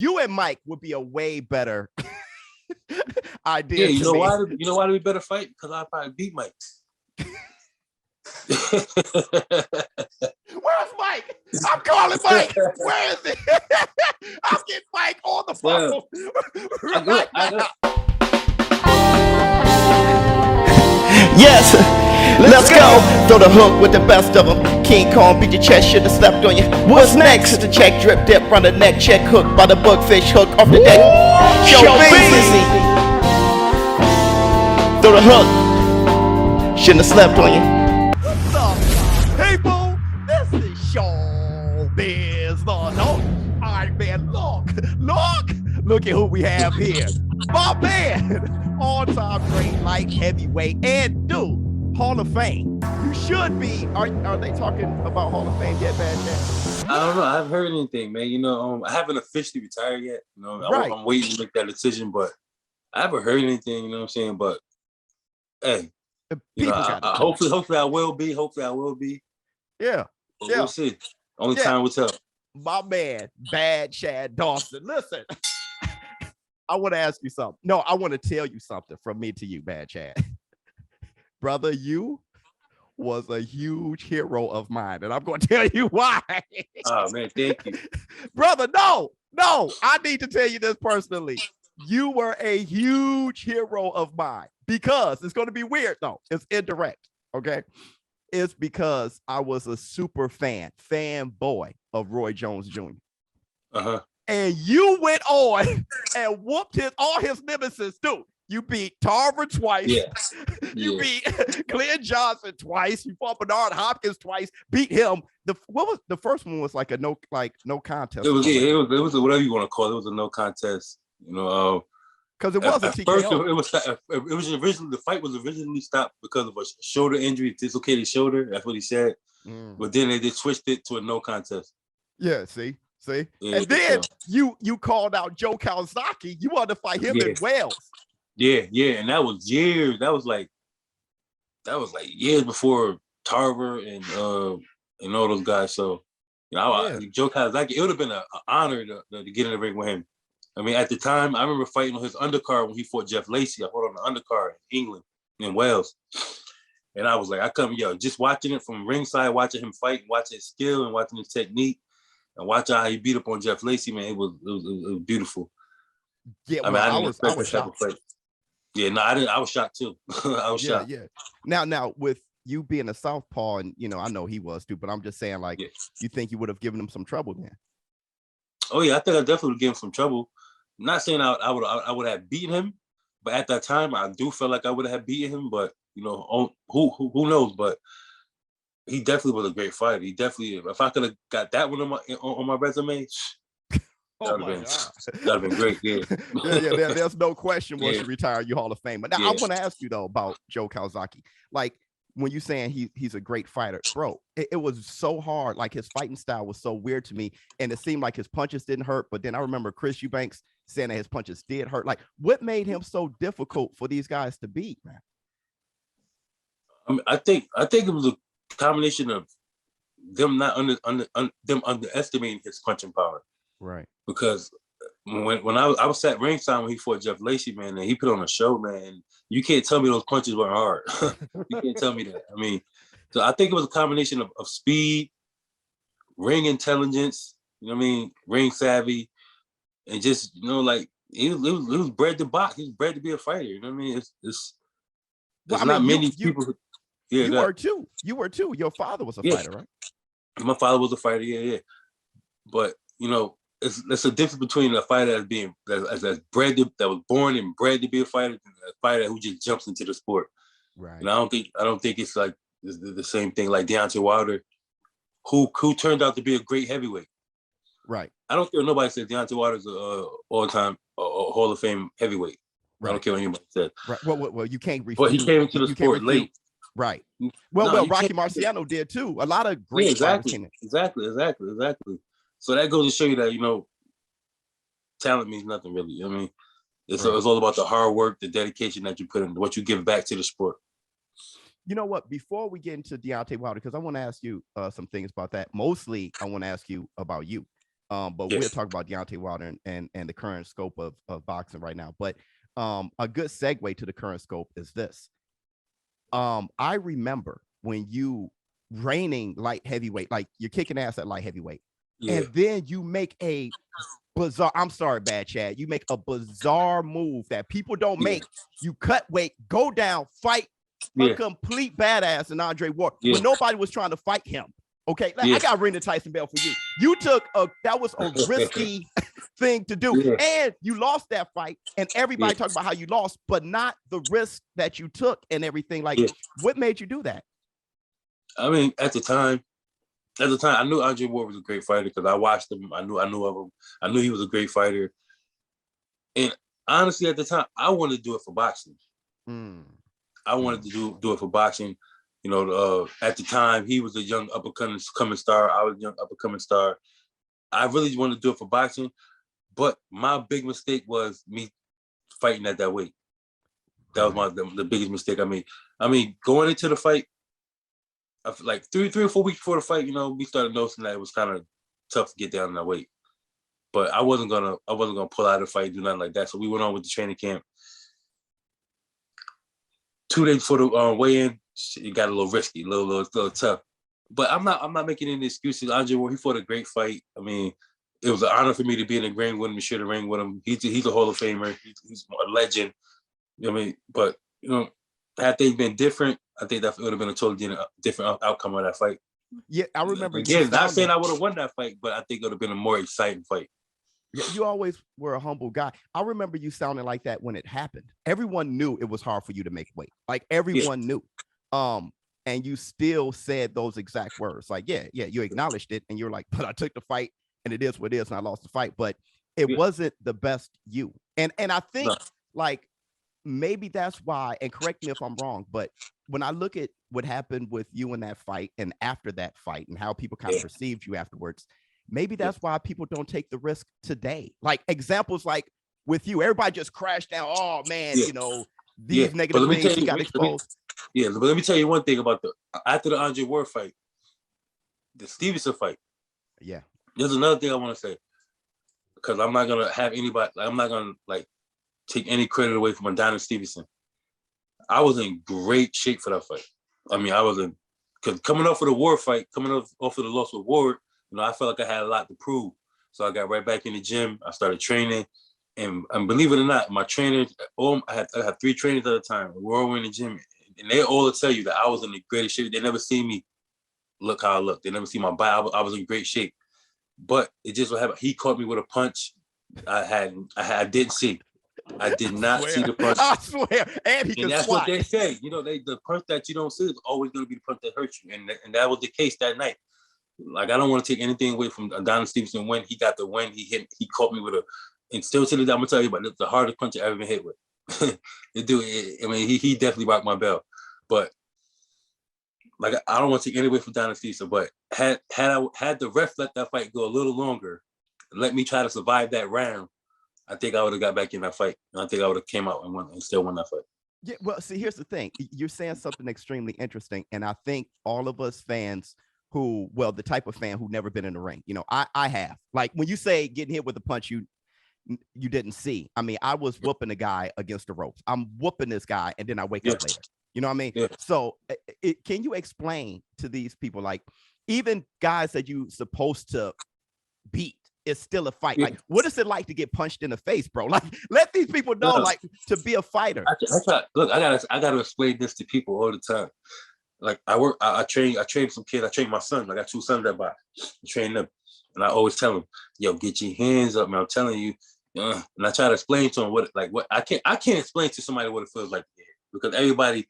You and Mike would be a way better Yeah, idea you to know me. why? You know why we better fight? Because I probably beat Mike. Where's Mike? I'm calling Mike. Where is he? I'm getting Mike on the phone right now. Yes, let's go. Throw the hook with the best of them. King Kong beat your chest, should've slept on you. What's next? The check drip dip, run the neck, check hook by the bookfish hook off the deck. ShowBizz. Throw the hook, shouldn't have slept on you. What's up, people? This is ShowBizz. No. All right, man. Look at who we have here. My man, all-time great light heavyweight and dude, Hall of Fame. You should be. Are they talking about Hall of Fame yet, Bad Chat? I don't know. I haven't heard anything, man. You know, I haven't officially retired yet. You know, Right. I'm waiting to make that decision, but I haven't heard anything. You know what I'm saying? But hey, you know, hopefully I will be. Hopefully I will be. Yeah. But we'll see. Only time will tell. My man, Bad Chad Dawson. Listen, I want to ask you something. No, I want to tell you something from me to you, Bad Chad. Brother, you was a huge hero of mine, and I'm going to tell you why. Oh, man, thank you. Brother, no, I need to tell you this personally. You were a huge hero of mine because it's going to be weird, though. It's indirect, okay? It's because I was a super fanboy of Roy Jones Jr. Uh-huh. And you went on and whooped all his nemesis, dude. You beat Tarver twice. Yeah. You beat Glenn Johnson twice. You fought Bernard Hopkins twice. Beat him. The first one was like a no contest. It was whatever you want to call it. It was a no contest. You know, because it was a TKO. First, it was originally, the fight was originally stopped because of a shoulder injury, dislocated shoulder. That's what he said. But then they switched it to a no contest. Yeah, see. Yeah, and then you called out Joe Kawasaki. You wanted to fight him in Wales. Yeah, and that was years. That was like years before Tarver and all those guys. So Joe Kawasaki, it would have been an honor to get in the ring with him. I mean, at the time, I remember fighting on his undercard when he fought Jeff Lacey. I fought on the undercard in England, in Wales. And I was like, just watching it from ringside, watching him fight, watching his skill and watching his technique, and watching how he beat up on Jeff Lacey, man, it was beautiful. Yeah, I was shocked. Yeah, no, I was shocked too. I was shocked. Yeah. Now with you being a southpaw, and I know he was too, but I'm just saying, you think you would have given him some trouble then? Oh yeah, I think I definitely would give him some trouble. I'm not saying I would have beaten him, but at that time I do feel like I would have beaten him. But who knows? But he definitely was a great fighter. He definitely, if I could have got that one on my resume, that'd have been great. Yeah. There's no question once you retire, you Hall of Fame. But now I want to ask you though about Joe Kawasaki. Like when you're saying he's a great fighter, bro, it was so hard. Like his fighting style was so weird to me, and it seemed like his punches didn't hurt. But then I remember Chris Eubanks saying that his punches did hurt. Like, what made him so difficult for these guys to beat, man? I mean, I think it was a combination of them not them underestimating his punching power. Right. Because when I was at ringside when he fought Jeff Lacey, man, and he put on a show, man. You can't tell me those punches weren't hard. You can't tell me that. I mean, so I think it was a combination of speed, ring intelligence, ring savvy, and just he was bred to box. He was bred to be a fighter. You know what I mean? There's not many people. Yeah, you were too. You were too. Your father was a fighter, right? My father was a fighter. Yeah. But it's a difference between a fighter that's bred to, that was born and bred to be a fighter, and a fighter who just jumps into the sport. Right. And I don't think it's like the same thing like Deontay Wilder, who turned out to be a great heavyweight. Right. I don't care what nobody says Deontay Wilder's all-time Hall of Fame heavyweight. Right. I don't care what anybody says. Right. Well, you can't refute. But he came into the sport late. Right. Well, Rocky Marciano did too. A lot of great exactly. So that goes to show you that talent means nothing really. I mean, it's all about the hard work, the dedication that you put in, what you give back to the sport. You know what? Before we get into Deontay Wilder, because I want to ask you some things about that. Mostly, I want to ask you about you. But we'll talk about Deontay Wilder and the current scope of boxing right now. But a good segue to the current scope is this. I remember when you reigning light heavyweight, like you're kicking ass at light heavyweight, and then you make a bizarre, I'm sorry, Bad Chad, you make a bizarre move that people don't make. You cut weight, go down, fight a complete badass in Andre Ward when nobody was trying to fight him. Okay, I got to ring the Tyson bell for you. You took that was a risky thing to do, and you lost that fight. And everybody talked about how you lost, but not the risk that you took and everything. Like, what made you do that? I mean, at the time, I knew Andre Ward was a great fighter because I watched him. I knew of him. I knew he was a great fighter. And honestly, at the time, I wanted to do it for boxing. I wanted to do it for boxing. You know, at the time, he was a young up-and-coming star. I was a young up-and-coming star. I really wanted to do it for boxing, but my big mistake was me fighting at that weight. That was the biggest mistake I made. I mean, going into the fight, like three or 4 weeks before the fight, you know, we started noticing that it was kind of tough to get down in that weight. But I wasn't gonna pull out of the fight, do nothing like that. So we went on with the training camp. 2 days before the weigh-in, it got a little risky, a little tough. But I'm not making any excuses. Andre Ward, he fought a great fight. I mean, it was an honor for me to be in the ring with him, to share the ring with him. He's a Hall of Famer. He's a legend. You know what I mean? But, you know, had things been different, I think that would have been a totally different outcome of that fight. Yeah, I remember. Again, not saying I would have won that fight, but I think it would have been a more exciting fight. Yeah, you always were a humble guy. I remember you sounding like that when it happened. Everyone knew it was hard for you to make weight. Like everyone knew. And you still said those exact words. Like, you acknowledged it, and you're like, but I took the fight, and it is what it is, and I lost the fight. But it wasn't the best you. And I think like maybe that's why, and correct me if I'm wrong, but when I look at what happened with you in that fight and after that fight and how people kind of perceived you afterwards, maybe that's why people don't take the risk today. Like examples like with you, everybody just crashed down. Oh man, you know, these negative things he got exposed. But let me tell you one thing about after the Andre Ward fight, the Stevenson fight. Yeah. There's another thing I want to say. Because I'm not gonna have anybody, I'm not gonna like take any credit away from Adonis Stevenson. I was in great shape for that fight. I mean, I was because coming off of the Ward fight, coming off of the loss with Ward, you know, I felt like I had a lot to prove. So I got right back in the gym. I started training. And believe it or not, my trainers, I had 3 trainers at a time. We're all in the gym. And they all tell you that I was in the greatest shape. They never see me look how I look. They never see my body. I was in great shape. But it just what happened. He caught me with a punch I didn't see. I did not see the punch. I swear. And that's what they say. You know, the punch that you don't see is always going to be the punch that hurts you. And that was the case that night. Like, I don't want to take anything away from Adonis Stevenson when he got the win. He caught me with and still to the day, I'm going to tell you about the hardest punch I ever been hit with. I mean, he definitely rocked my bell. But, like, I don't want to take any away from Adonis Stevenson, but had the ref let that fight go a little longer, let me try to survive that round, I think I would have got back in that fight. And I think I would have came out and won and still won that fight. Yeah, well, see, here's the thing. You're saying something extremely interesting. And I think all of us fans the type of fan who never been in the ring, you know, I have. Like, when you say getting hit with a punch you didn't see. I mean, I was whooping a guy against the ropes. I'm whooping this guy, and then I wake up later. You know what I mean? Yeah. So can you explain to these people, like, even guys that you supposed to beat, it's still a fight. Like, what is it like to get punched in the face, bro? Like, let these people know, like, to be a fighter. I gotta explain this to people all the time. Like, I train some kids. I train my sons. I got 2 sons that buy. I train them, and I always tell them, "Yo, get your hands up, man. I'm telling you." And I try to explain to them what I can't explain to somebody what it feels like, because everybody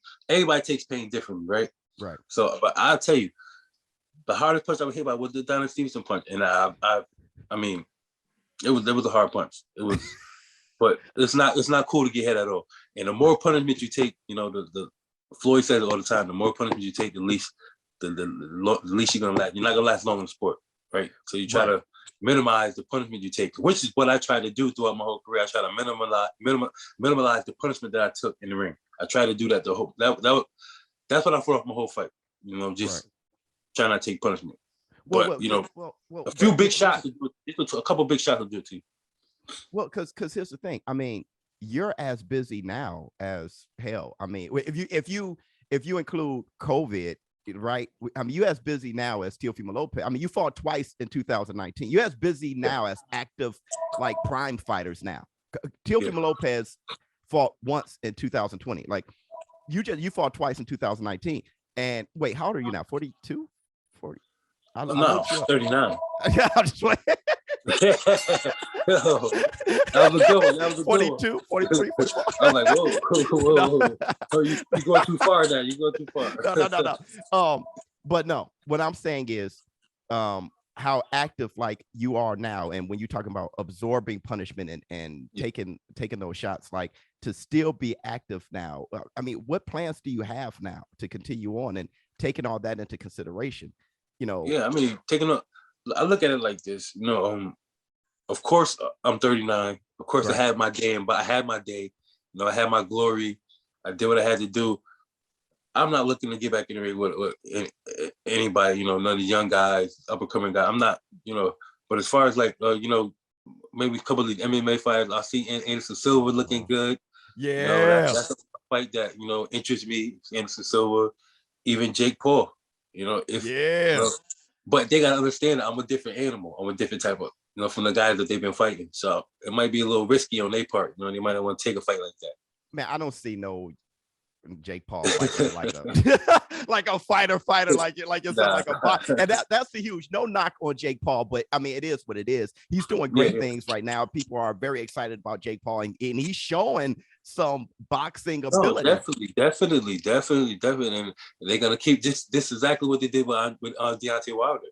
takes pain differently, right? Right. So, but I'll tell you, the hardest punch I was hit by was the Adonis Stevenson punch, and I mean, it was a hard punch. It was, but it's not cool to get hit at all. And the more punishment you take, you know, the Floyd says it all the time. The more punishment you take, the least you're gonna last. You're not gonna last long in the sport, right? So you try to minimize the punishment you take, which is what I try to do throughout my whole career. I try to minimize the punishment that I took in the ring. I try to do that that's what I fought off my whole fight. You know, just trying not to take punishment. But a few big shots, a couple big shots will do it to you. Well, because here's the thing. I mean, you're as busy now as hell. I mean, if you include COVID, right? I mean, you as busy now as Teofimo Lopez. I mean, you fought twice in 2019. You as busy now as active, like prime fighters now. Teofimo Lopez fought once in 2020. Like you fought twice in 2019. And wait, how old are you now? 42? 40? No, 39. I'm just waiting. That was a good one. That was a 42, good one. 43, 44. I was like, whoa. Oh, you going too far now. You going too far. No. But no, what I'm saying is how active like you are now. And when you're talking about absorbing punishment and taking those shots, like to still be active now. I mean, what plans do you have now to continue on and taking all that into consideration? You know, yeah, I mean, I look at it like this, of course I'm 39. Of course I had my day, but I had my day, I had my glory. I did what I had to do. I'm not looking to get back in the ring with anybody, none of the young guys, up and coming guys. I'm not, but as far as like, maybe a couple of the MMA fighters, I see Anderson Silva looking good. Yeah. That's a fight that, interests me, Anderson Silva, even Jake Paul. But they gotta understand that I'm a different animal. I'm a different type of, from the guys that they've been fighting. So it might be a little risky on their part. They might not want to take a fight like that. Man, I don't see no Jake Paul like a fighter, like it's like a box. And that's the huge no knock on Jake Paul, but I mean it is what it is. He's doing great things right now. People are very excited about Jake Paul, and he's showing some boxing ability. Definitely. And they're gonna keep this exactly what they did with Deontay Wilder.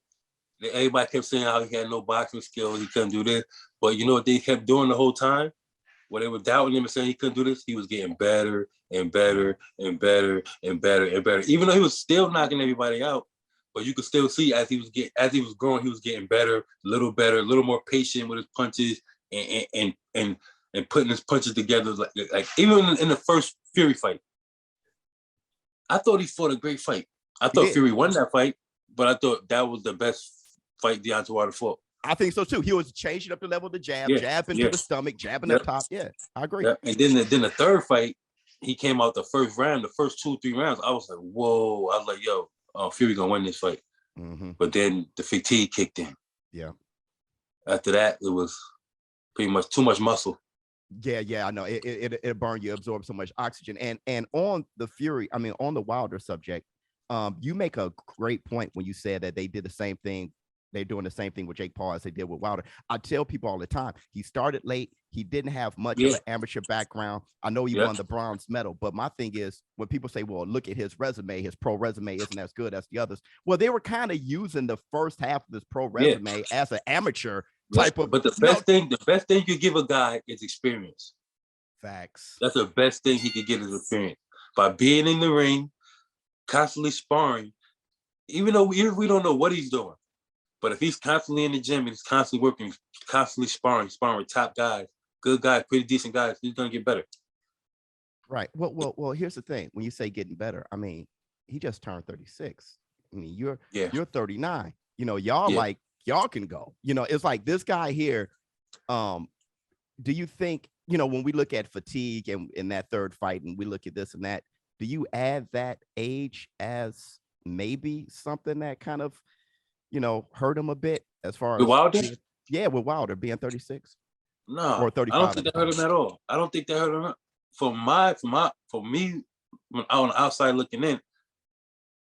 Everybody kept saying how he had no boxing skills, he couldn't do this, but you know what they kept doing the whole time? When they were doubting him and saying he couldn't do this, he was getting better and better and better and better and better. Even though he was still knocking everybody out, but you could still see as he was growing, he was getting better, a little more patient with his punches and putting his punches together. Like even in the first Fury fight, I thought he fought a great fight. I thought Fury won that fight, but I thought that was the best fight Deontay Wilder fought. I think so too. He was changing up the level of the jab, jab into the stomach, jabbing up top. Yeah, I agree. Yep. And then the third fight, he came out the first round, the first 2-3 rounds. I was like, whoa. I was like, yo, Fury gonna win this fight. Mm-hmm. But then the fatigue kicked in. Yeah. After that, it was pretty much too much muscle. Yeah, I know. It burned you, absorb so much oxygen. And on the Fury, I mean, on the Wilder subject, you make a great point when you said that they did the same thing. They're doing the same thing with Jake Paul as they did with Wilder. I tell people all the time, he started late. He didn't have much of an amateur background. I know he won the bronze medal, but my thing is when people say, well, look at his resume, his pro resume isn't as good as the others. Well, they were kind of using the first half of his pro resume as an amateur type of. But the best thing you could give a guy is experience. Facts. That's the best thing he could get is experience. By being in the ring, constantly sparring, even if we don't know what he's doing. But if he's constantly in the gym and he's constantly working, constantly sparring with top guys, good guys, pretty decent guys, he's gonna get better. Right. Well. Here's the thing: when you say getting better, I mean he just turned 36. I mean you're 39. Y'all can go. It's like this guy here. Do you think when we look at fatigue and in that third fight, and we look at this and that, do you add that age as maybe something that kind of hurt him a bit as far as Wilder? With Wilder being 36. No, or 35. I don't think that hurt him at all. I don't think that hurt him. For me, when on the outside looking in,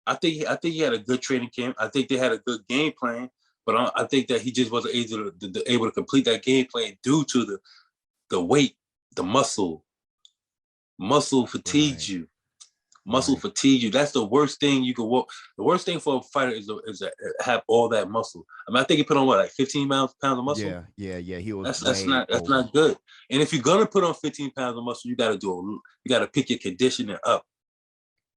I think he had a good training camp. I think they had a good game plan, but I think that he just wasn't able to complete that game plan due to the weight, the muscle fatigues you. Muscle fatigue you. That's the worst thing you could walk. The worst thing for a fighter is to have all that muscle. I mean, I think he put on like 15 pounds of muscle. Yeah. He was. That's not good. And if you're gonna put on 15 pounds of muscle, you gotta pick your conditioning up.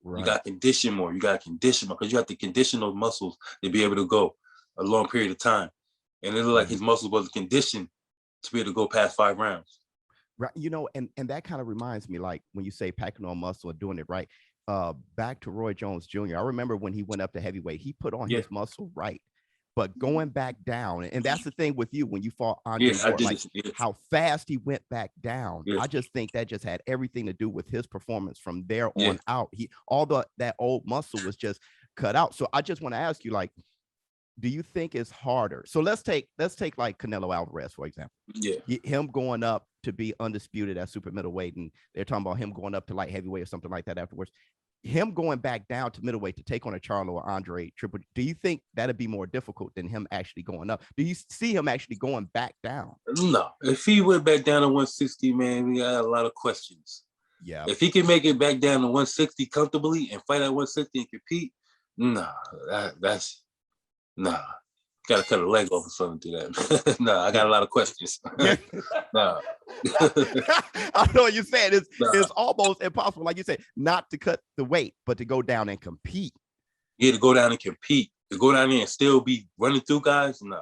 Right. You got to condition more. Because you have to condition those muscles to be able to go a long period of time. And it looked like his muscles wasn't conditioned to be able to go past 5 rounds. Right. And that kind of reminds me, like when you say packing on muscle or doing it right. Back to Roy Jones Jr. I remember when he went up to heavyweight, he put on his muscle right. but going back down, and that's the thing with you when you fought Andre Yes, I Ward, did. like Yes. how fast he went back down. Yes. I just think that just had everything to do with his performance from there Yeah. on out. That old muscle was just cut out. So I just want to ask you, like, do you think it's harder? So let's take like Canelo Alvarez, for example. Yeah. Him going up to be undisputed at super middleweight, and they're talking about him going up to light heavyweight or something like that afterwards. Him going back down to middleweight to take on a Charlo or Andre Triple. Do you think that'd be more difficult than him actually going up? Do you see him actually going back down? No. If he went back down to 160, man, we got a lot of questions. Yeah. If he can make it back down to 160 comfortably and fight at 160 and compete, that's gotta cut a leg off or something to that. I got a lot of questions. I know what you're saying. It's almost impossible, like you said, not to cut the weight, but to go down and compete. Yeah, to go down and compete, to go down there and still be running through guys. No.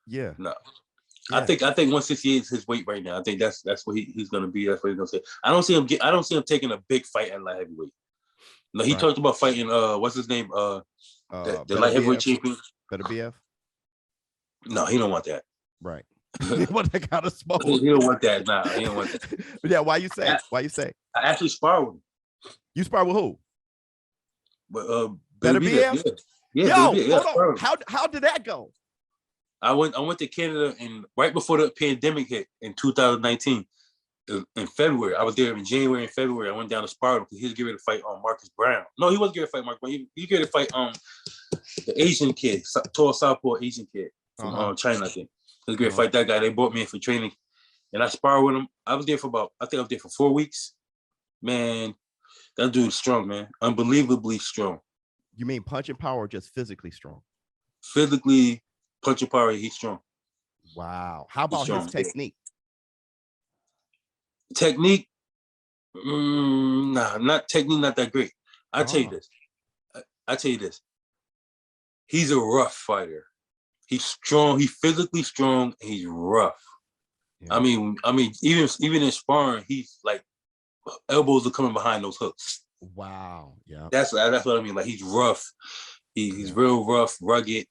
Yeah. No. Yeah. I think 168 is his weight right now. I think that's what he's gonna be. That's what he's gonna say. I don't see him taking a big fight at light heavyweight. No, he talked about fighting what's his name? The light heavyweight champion. Beterbiev? No, he don't want that. Right. What that kind of smoke? He don't want that. Nah, he don't want that. But yeah, why you say? I actually sparred with him. You spar with who? But Beterbiev? Yeah. Hold on. How did that go? I went to Canada, and right before the pandemic hit in 2019, in February. I was there in January and February. I went down to Sparta because he was getting ready to fight Marcus Brown. No, he wasn't getting ready to fight Marcus Brown. He was getting ready to fight the Asian kid, tall southpaw Asian kid from China, I think. He was going to fight that guy. They brought me in for training, and I sparred with him. I was there for 4 weeks. Man, that dude's strong, man. Unbelievably strong. You mean punching power or just physically strong? Physically, punching power, he's strong. Wow. How about his technique? Technique, not that great. I tell you this. He's a rough fighter. He's strong. He's physically strong. And he's rough. Yeah. I mean, even in sparring, he's like elbows are coming behind those hooks. Wow. Yeah. That's what I mean. Like he's rough. He's real rough, rugged,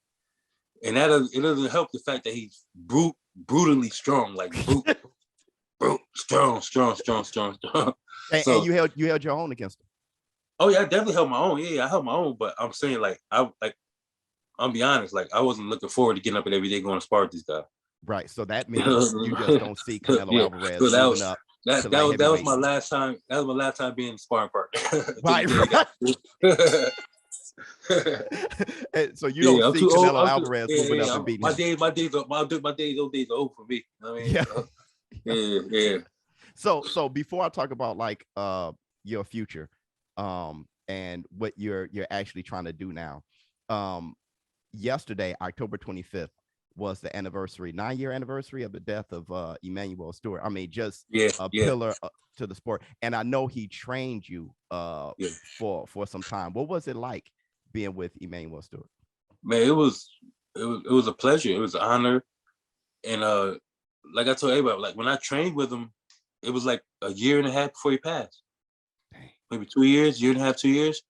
and it doesn't help the fact that he's brutally strong. Like strong. And you held your own against him. Oh yeah, I definitely held my own. Yeah, I held my own. But I'm saying I'll be honest, like I wasn't looking forward to getting up every day going to spar with this guy. Right. So that means you just don't see Canelo Alvarez moving up. That was my last time. That was my last time being sparring partner. Right. So you don't see Canelo Alvarez moving up and beating him. My days are over for me. I mean, yeah. So before I talk about like your future, and what you're actually trying to do now, yesterday, October 25th, was the 9-year anniversary of the death of Emmanuel Stewart. I mean, just a pillar to the sport. And I know he trained you for some time. What was it like being with Emmanuel Stewart? Man, it was a pleasure. It was an honor. And like I told everybody, like when I trained with him, it was like a year and a half before he passed. Dang. Maybe 2 years, year and a half, 2 years.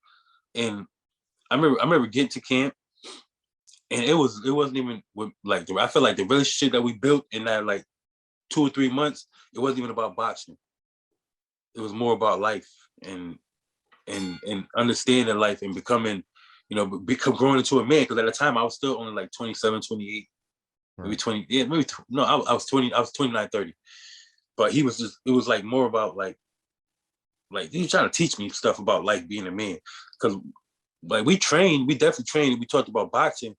And I remember getting to camp, and it wasn't even like I feel like the relationship that we built in that like 2 or 3 months, it wasn't even about boxing. It was more about life and understanding life and becoming, growing into a man. Because at the time I was still only like 27, 28, maybe 20. Yeah, maybe no, I was 20. I was 29, 30. But it was like more about like he was trying to teach me stuff about life, being a man. Because like we definitely trained. We talked about boxing,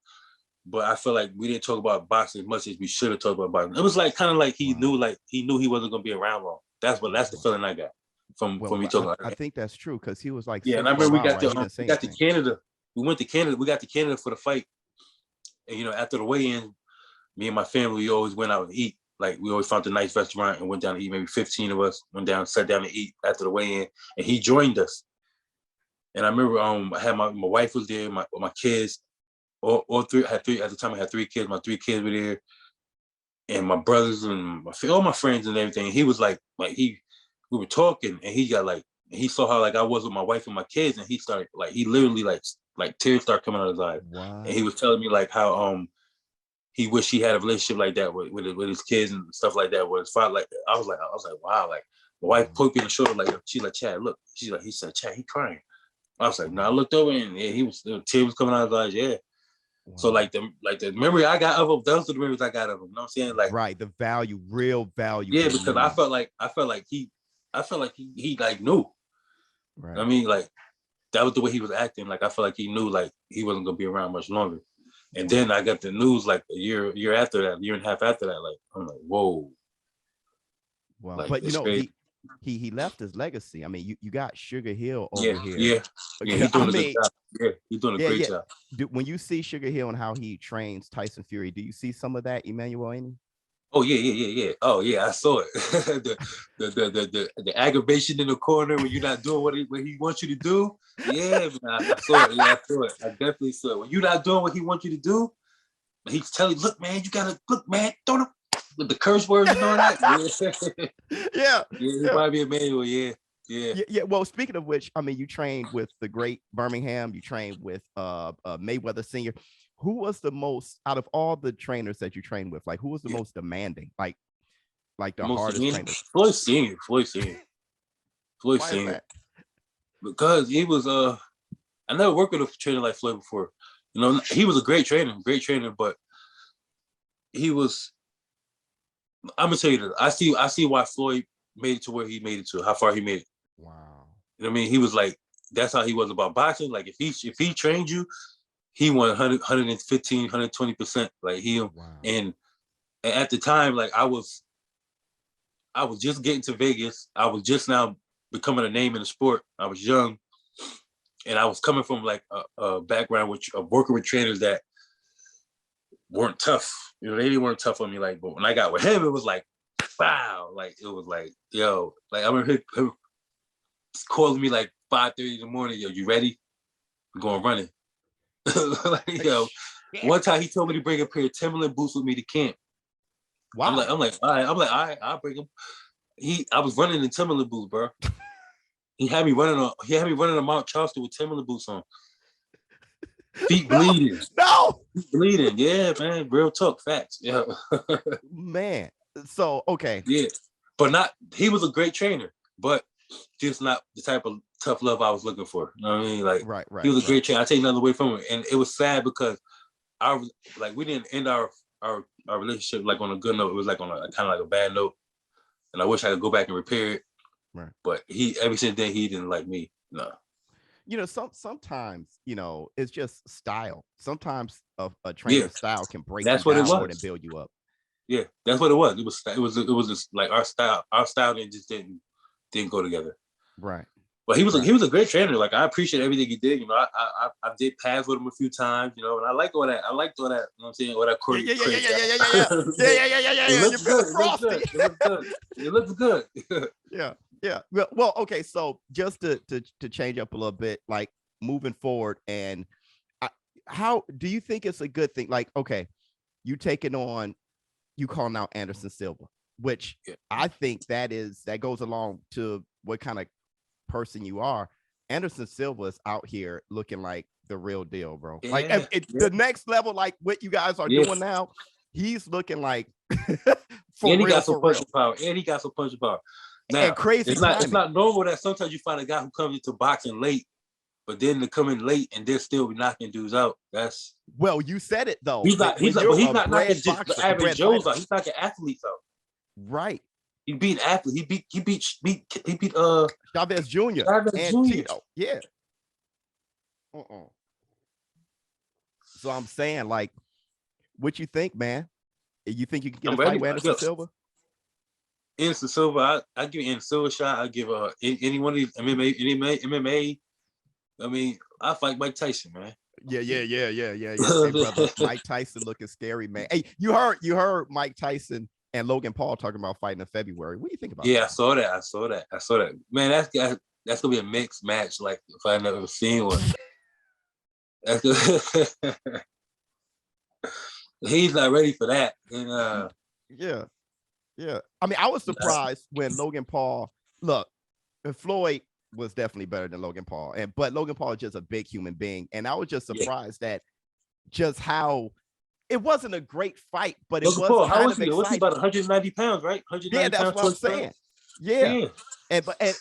but I feel like we didn't talk about boxing as much as we should have talked about boxing. It was like kind of like he knew he wasn't gonna be around long. That's the feeling I got from when we talked about it. I think that's true because he was like, and I remember we got to Canada. We went to Canada. We got to Canada for the fight, and after the weigh-in, me and my family, we always went out and eat. Like we always found a nice restaurant and went down to eat. Maybe 15 of us went down, sat down to eat after the weigh-in, and he joined us. And I remember I had my wife was there, my kids, all three. I had three at the time. I had 3 kids. My 3 kids were there, and my brothers and all my friends and everything. And he was we were talking, and he got he saw how I was with my wife and my kids, and he started he literally like tears start coming out of his eyes. Wow. And he was telling me like how he wished he had a relationship like that with his kids and stuff like that. With his father, like I was like, wow, like my wife poked me in the shoulder, like she's like, Chad, look, he said, Chad, he crying. I was like, no, I looked over and yeah, tears was coming out of his eyes, yeah. Wow. So like the memory I got of him, those are the memories I got of him. You know what I'm saying? Like the value, real value. Yeah, because I felt like he like knew. Right. I mean, like that was the way he was acting. Like I felt like he knew like he wasn't gonna be around much longer. And then I got the news like a year after that, year and a half after that. Like I'm like, whoa. Wow. Like, but you know, he left his legacy. I mean, you got Sugar Hill over here. Yeah, he's doing a good job. Yeah, he's doing a great job. When you see Sugar Hill and how he trains Tyson Fury, do you see some of that, Emmanuel Amy? Oh yeah. Oh yeah, I saw it. the aggravation in the corner when you're not doing what he wants you to do. Yeah, man, I saw it. Yeah, I saw it. I definitely saw it. When you're not doing what he wants you to do, he's telling you, look, man, you gotta look, man, don't with the curse words and all that. Yeah, it might be Emmanuel. Yeah. Well, speaking of which, I mean, you trained with the great Birmingham. You trained with Mayweather Senior. Who was the most out of all the trainers that you trained with? Like, who was the most demanding? Like the hardest trainer? Floyd Senior. Because he was I never worked with a trainer like Floyd before. You know, he was a great trainer, but he was. I'm gonna tell you this. I see why Floyd made it to where he made it to, how far he made it. Wow. You know what I mean? He was like, that's how he was about boxing. Like if he trained you, he won 115, 120%. Like and at the time, like I was just getting to Vegas. I was just now becoming a name in the sport. I was young, and I was coming from like a background of working with trainers that weren't tough. You know, they weren't tough on me. Like, but when I got with him, it was like, wow. Like it was like, yo, like I remember him calling me like 5:30 in the morning. Yo, you ready? I'm going running. Like, yo, one time he told me to bring a pair of Timberland boots with me to camp. Wow. I'm like, all right, I'll bring them. I was running in Timberland boots, bro. He had me running on Mount Charleston with Timberland boots on. Feet bleeding. No. Feet bleeding. Yeah, man. Real talk. Facts. Yeah. Man. So, okay. Yeah. But he was a great trainer, but just not the type of tough love I was looking for. You know what I mean? Like, right. He was a great trainer. I take nothing away from him. And it was sad because we didn't end our relationship like on a good note. It was like on a kind of like a bad note. And I wish I could go back and repair it. Right. But ever since then, he didn't like me. No. You know, sometimes, you know, it's just style. Sometimes a trainer's style can break you down more than build you up. Yeah, that's what it was. It was just like our style didn't go together. Right. But he was a great trainer. Like I appreciate everything he did. You know, I did pads with him a few times. You know, and I liked all that. You know what I'm saying? All that Corey. Yeah. It looks good. Yeah. Well, okay. So just to change up a little bit, like moving forward, and how do you think it's a good thing? Like, okay, you calling out Anderson Silva, which I think that goes along to what kind of person you are. Anderson Silva is out here looking like the real deal, bro. Yeah, like the next level, like what you guys are doing now, he's looking like he got some punch power. Now, and crazy. It's not normal that sometimes you find a guy who comes into boxing late, but then to come in late and they're still knocking dudes out. That's you said it though. He's not knocking just the average Joes out. He's knocking athletes out. Right. He beat athletes. He beat Chavez Jr. and Tito. Yeah. So I'm saying, like, what you think, man? You think you can get a fight with Anderson Silva? Anderson Silva, I give Anderson Silva a shot. I give any one of these MMA. I mean, I fight Mike Tyson, man. Yeah. Hey, brother, Mike Tyson looking scary, man. Hey, you heard Mike Tyson and Logan Paul talking about fighting in February. What do you think about that? Yeah, I saw that. Man, that's gonna be a mixed match, like if I never seen one. He's not ready for that. And yeah. I mean, I was surprised when Logan Paul, look, Floyd was definitely better than Logan Paul. But Logan Paul is just a big human being. And I was just surprised that just how it wasn't a great fight, but Logan it was Paul, kind how was of he? exciting. What's he about 190 pounds, right? 190 yeah, that's pounds, what I'm saying. Yeah.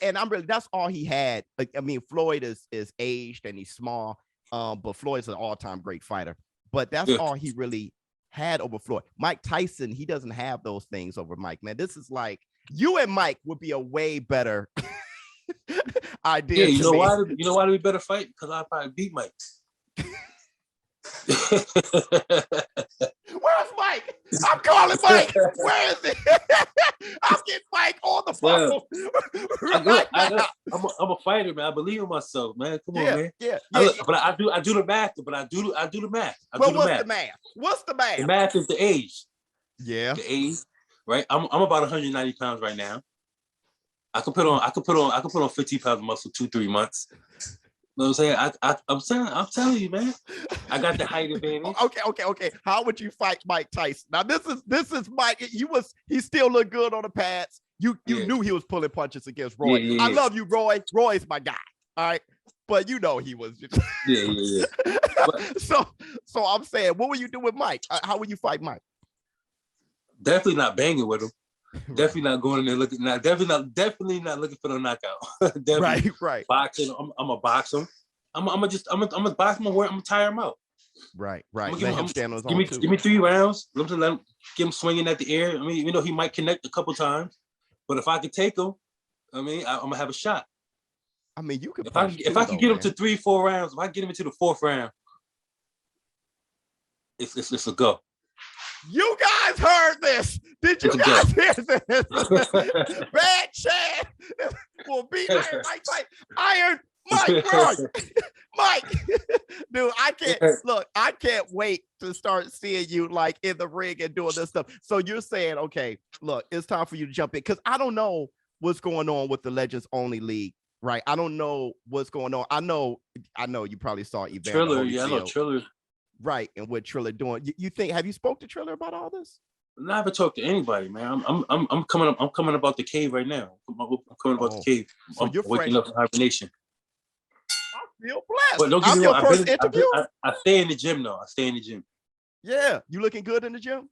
And I'm really, that's all he had. Like, I mean, Floyd is aged and he's small, but Floyd's an all-time great fighter. But that's all he really had over Floyd. Mike Tyson, he doesn't have those things over Mike, man. This is like, you and Mike would be a way better idea. Yeah, you know why? You know why we better fight? Because I probably beat Mike. Where's Mike? I'm calling Mike. Where is he? I'm getting Mike on the phone. I'm a fighter, man. I believe in myself, man. Come on, man. Yeah. But I do the math. But I do the math. What's the math? What's the math? The math is the age. Yeah. The age, right? I'm about 190 pounds right now. I could put on 15 pounds of muscle 2-3 months. You know what I'm saying? I'm telling you, man. I got the height advantage. Okay. How would you fight Mike Tyson? Now this is Mike. He still looked good on the pads. You knew he was pulling punches against Roy. Yeah. I love you, Roy. Roy's my guy. All right. But you know he was just Yeah. So I'm saying, what will you do with Mike? How will you fight Mike? Definitely not banging with him. Definitely not going in there looking. Definitely not looking for the knockout. Right. Boxing. I'm gonna box him. I'm gonna box him. I'm gonna tire him out. Right. Give me 3 rounds. Let him get him swinging at the air. I mean, you know, he might connect a couple times, but if I can take him, I mean, I'm gonna have a shot. I mean, you could. If I can get him to 3-4 rounds, if I get him into the 4th round, it's a go. You guys heard this. Did you guys hear this? Bad Chad will beat Iron Mike Tyson. Iron Mike, where are you? Mike, dude, I can't wait to start seeing you like in the ring and doing this stuff. So you're saying, okay, look, it's time for you to jump in, because I don't know what's going on with the Legends Only League, right? I don't know what's going on. I know you probably saw Evander Triller. Holyfield. Yeah, I know Triller. Right, and what Triller doing? You think? Have you spoke to Triller about all this? I haven't talked to anybody, man. I'm coming about the cave right now. I'm coming about the cave. So I'm you're waking up from hibernation. I feel blessed. But don't get I'm me your wrong. first interview. I stay in the gym though. I stay in the gym. Yeah, you looking good in the gym.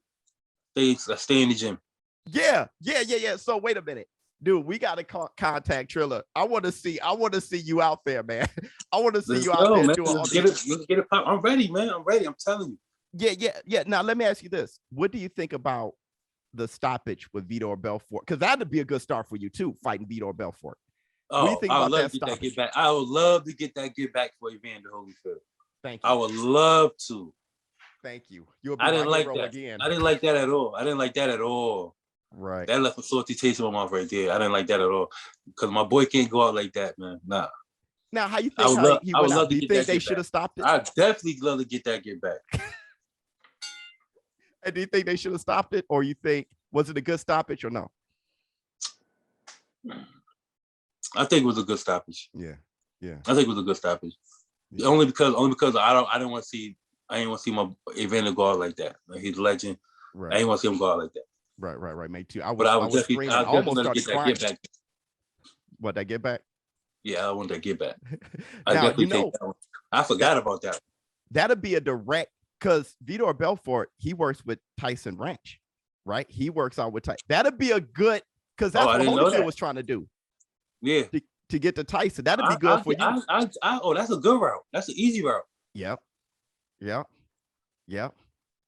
I stay in the gym. Yeah. So wait a minute, dude. We got to contact Triller. I want to see you out there, man. I want to see you out there doing all this. Get it pop. I'm ready, man. I'm ready. I'm telling you. Yeah. Now let me ask you this: what do you think about the stoppage with Vitor Belfort? Because that'd be a good start for you too, fighting Vitor Belfort. Oh, what do you think about that stoppage? get back. I would love to get that get back for Evander Holyfield. Thank you. I would love to. Thank you. I didn't like that. Again. I didn't like that at all. Right. That left a salty taste in my mouth right there. I didn't like that at all. Because my boy can't go out like that, man. Nah. Now, how you think he went out? Do you think they should have stopped it? I definitely love to get that get back. And do you think they should have stopped it? Or you think, was it a good stoppage or no? I think it was a good stoppage. Yeah. I think it was a good stoppage. Yeah. Only because I didn't want to see my Evander go out like that. Like, he's a legend. Right. I didn't want to see him go out like that. Right. Me too. I was definitely gonna get that get back. What, that get back? Yeah, I want that get back. I now, definitely take that one. I forgot about that. That'd be a direct, because Vitor Belfort, he works with Tyson Ranch, right? He works out with Tyson. That'd be a good, because that's what Holyfield was trying to do. Yeah. To get to Tyson. That'd be good for you. That's a good route. That's an easy route. Yep.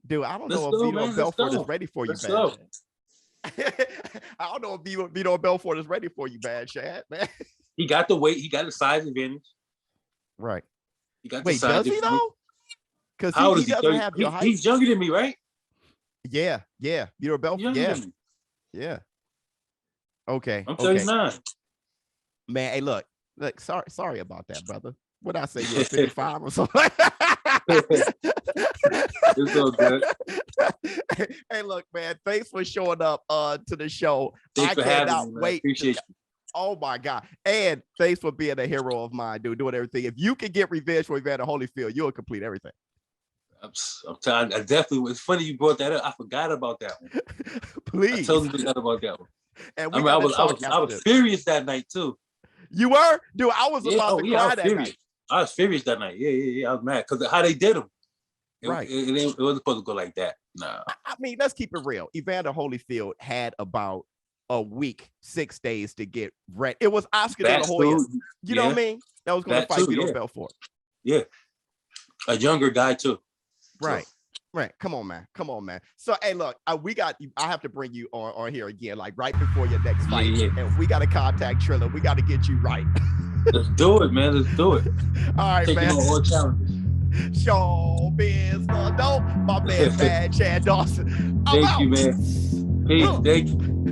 Dude, I don't know if Vitor Belfort is ready for you, man. I don't know if Vitor Belfort is ready for you, bad Shad, man. He got the weight. He got the size advantage. Right. He got the size advantage. Does he though? Because he doesn't have your height. He's younger than me, right? Yeah. Vitor Belfort. Yeah. Okay. I'm 39. Man, hey, look. Sorry about that, brother. What I say, you're 55 or something? It's so good. Hey, look, man. Thanks for showing up to the show. Thanks for having me, man. Appreciate you. Oh my God. And thanks for being a hero of mine, dude. Doing everything. If you can get revenge for Evander Holyfield, you'll complete everything. I'm telling you, I definitely. It's funny you brought that up. I forgot about that one. Please. I totally forgot about that one. And I was furious that night too. You were? Dude, I was about to cry that night. I was furious that night. Yeah. I was mad because how they did him. Right. It wasn't supposed to go like that. Nah. I mean, let's keep it real. Evander Holyfield had about a week, 6 days to get ready. It was Oscar De La Hoya. You know what I mean? That was going to fight Vito Belfort. Yeah. A younger guy too. Right. So. Right. Come on, man. So, hey, look, I have to bring you on here again, like right before your next fight. Yeah. And we got to contact Triller. We got to get you right. Let's do it, man. Let's do it. All right, man. On all challenges. ShowBizz, no, my man, Bad Chad Dawson. Thank you, man. Peace. Thank you.